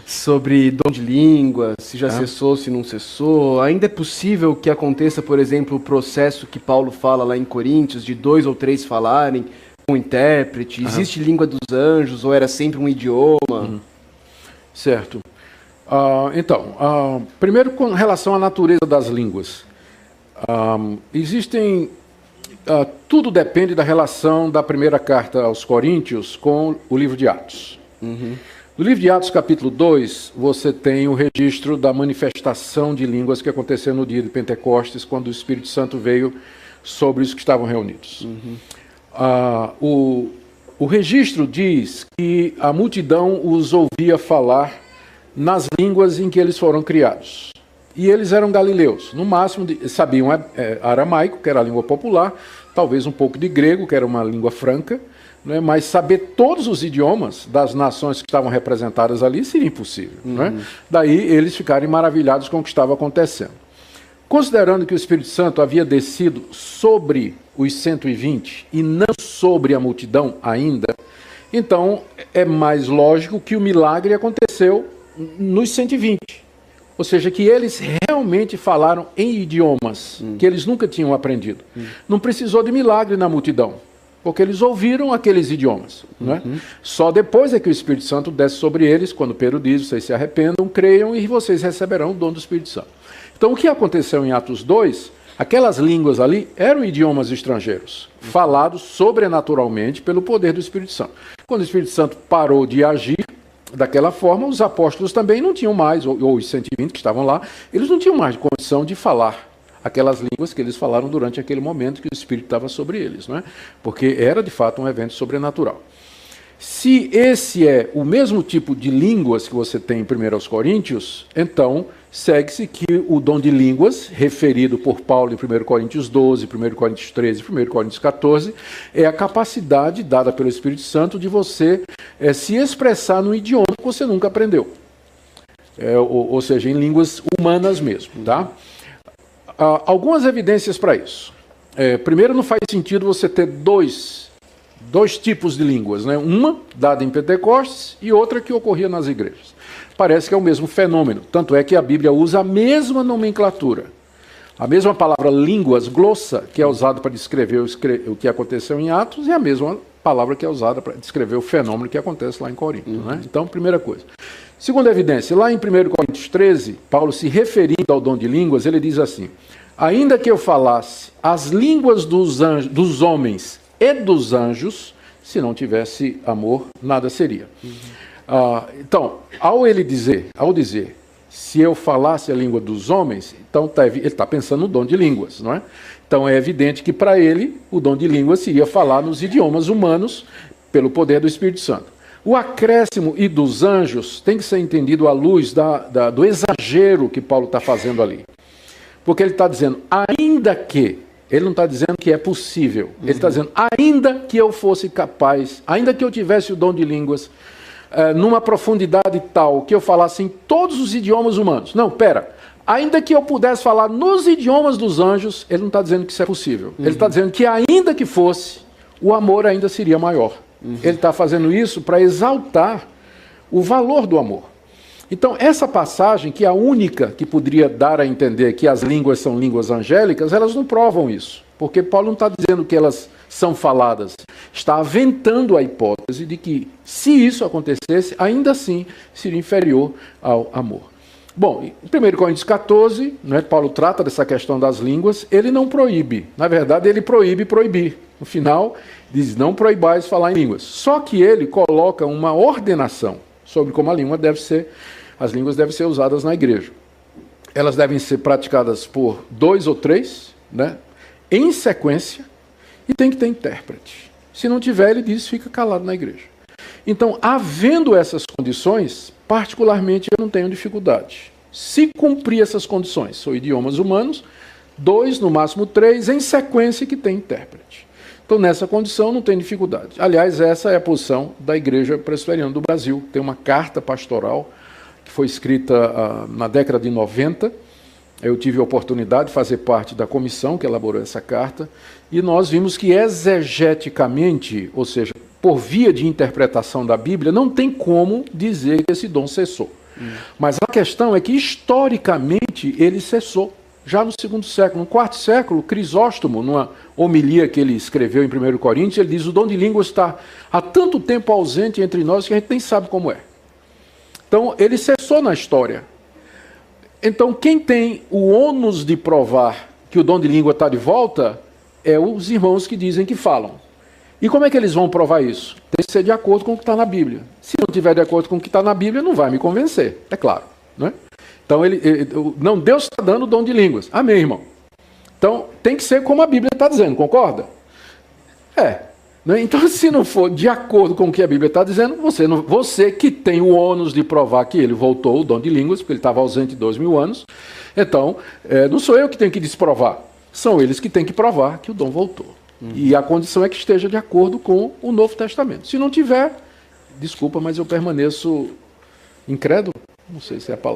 sobre dom de língua, se já cessou, se não cessou. Ainda é possível que aconteça, por exemplo, o processo que Paulo fala lá em Coríntios, de 2 ou 3 falarem com um intérprete? Existe língua dos anjos ou era sempre um idioma? Certo. Primeiro com relação à natureza das línguas. Tudo depende da relação da primeira carta aos Coríntios com o livro de Atos. No livro de Atos, capítulo 2, você tem o registro da manifestação de línguas que aconteceu no dia de Pentecostes, quando o Espírito Santo veio sobre os que estavam reunidos. O registro diz que a multidão os ouvia falar nas línguas em que eles foram criados. E eles eram galileus. No máximo, sabiam aramaico, que era a língua popular, talvez um pouco de grego, que era uma língua franca, né? Mas saber todos os idiomas das nações que estavam representadas ali seria impossível. Né? Daí eles ficarem maravilhados com o que estava acontecendo. Considerando que o Espírito Santo havia descido sobre os 120 e não sobre a multidão ainda, então é mais lógico que o milagre aconteceu nos 120. Ou seja, que eles realmente falaram em idiomas que eles nunca tinham aprendido. Não precisou de milagre na multidão, porque eles ouviram aqueles idiomas. Né? Só depois é que o Espírito Santo desce sobre eles, quando Pedro diz, vocês se arrependam, creiam e vocês receberão o dom do Espírito Santo. Então o que aconteceu em Atos 2, aquelas línguas ali eram idiomas estrangeiros, falados sobrenaturalmente pelo poder do Espírito Santo. Quando o Espírito Santo parou de agir daquela forma, os apóstolos também não tinham mais, ou os 120 que estavam lá, eles não tinham mais condição de falar aquelas línguas que eles falaram durante aquele momento que o Espírito estava sobre eles, né? Porque era de fato um evento sobrenatural. Se esse é o mesmo tipo de línguas que você tem em 1 Coríntios, então segue-se que o dom de línguas, referido por Paulo em 1 Coríntios 12, 1 Coríntios 13, 1 Coríntios 14, é a capacidade dada pelo Espírito Santo de você se expressar num idioma que você nunca aprendeu. Ou seja, em línguas humanas mesmo. Tá? Algumas evidências para isso. Primeiro, não faz sentido você ter dois tipos de línguas, né? Uma dada em Pentecostes e outra que ocorria nas igrejas. Parece que é o mesmo fenômeno, tanto é que a Bíblia usa a mesma nomenclatura. A mesma palavra línguas, glossa, que é usada para descrever o que aconteceu em Atos, e a mesma palavra que é usada para descrever o fenômeno que acontece lá em Corinto. Né? Então, primeira coisa. Segunda evidência, lá em 1 Coríntios 13, Paulo se referindo ao dom de línguas, ele diz assim, ainda que eu falasse as línguas dos homens e dos anjos, se não tivesse amor, nada seria. Então, ao dizer, se eu falasse a língua dos homens, então ele está pensando no dom de línguas, não é? Então é evidente que para ele, o dom de línguas seria falar nos idiomas humanos pelo poder do Espírito Santo. O acréscimo e dos anjos tem que ser entendido à luz do exagero que Paulo está fazendo ali. Porque ele está dizendo, ainda que, ele não está dizendo que é possível, ele está dizendo, ainda que eu fosse capaz, ainda que eu tivesse o dom de línguas, numa profundidade tal que eu falasse em todos os idiomas humanos. Não, ainda que eu pudesse falar nos idiomas dos anjos, ele não está dizendo que isso é possível. Ele está dizendo que ainda que fosse, o amor ainda seria maior. Ele está fazendo isso para exaltar o valor do amor. Então, essa passagem, que é a única que poderia dar a entender que as línguas são línguas angélicas, elas não provam isso. Porque Paulo não está dizendo que elas são faladas. Está aventando a hipótese de que, se isso acontecesse, ainda assim seria inferior ao amor. Bom, em 1 Coríntios 14, né, Paulo trata dessa questão das línguas, ele não proíbe. Na verdade, ele proíbe proibir. No final, diz, não proibais falar em línguas. Só que ele coloca uma ordenação sobre como as línguas devem ser usadas na igreja. Elas devem ser praticadas por 2 ou 3, né, em sequência, e tem que ter intérprete. Se não tiver, ele diz, fica calado na igreja. Então, havendo essas condições, particularmente eu não tenho dificuldade. Se cumprir essas condições, são idiomas humanos, 2, no máximo 3, em sequência que tem intérprete. Então, nessa condição, não tem dificuldade. Aliás, essa é a posição da Igreja Presbiteriana do Brasil. Tem uma carta pastoral que foi escrita na década de 90. Eu tive a oportunidade de fazer parte da comissão que elaborou essa carta, e nós vimos que exegeticamente, ou seja, por via de interpretação da Bíblia, não tem como dizer que esse dom cessou. Mas a questão é que, historicamente, ele cessou. Já no segundo século. No quarto século, Crisóstomo, numa homilia que ele escreveu em 1 Coríntios, ele diz: o dom de línguas está há tanto tempo ausente entre nós que a gente nem sabe como é. Então, ele cessou na história. Então, quem tem o ônus de provar que o dom de língua está de volta é os irmãos que dizem que falam. E como é que eles vão provar isso? Tem que ser de acordo com o que está na Bíblia. Se não tiver de acordo com o que está na Bíblia, não vai me convencer, é claro. Não é? Então, não, Deus está dando o dom de línguas. Amém, irmão? Então, tem que ser como a Bíblia está dizendo, concorda? Né? Então, se não for de acordo com o que a Bíblia está dizendo, você que tem o ônus de provar que ele voltou o dom de línguas, porque ele estava ausente 2000 anos, então, não sou eu que tenho que desprovar, são eles que têm que provar que o dom voltou. E a condição é que esteja de acordo com o Novo Testamento. Se não tiver, desculpa, mas eu permaneço incrédulo, não sei se é a palavra.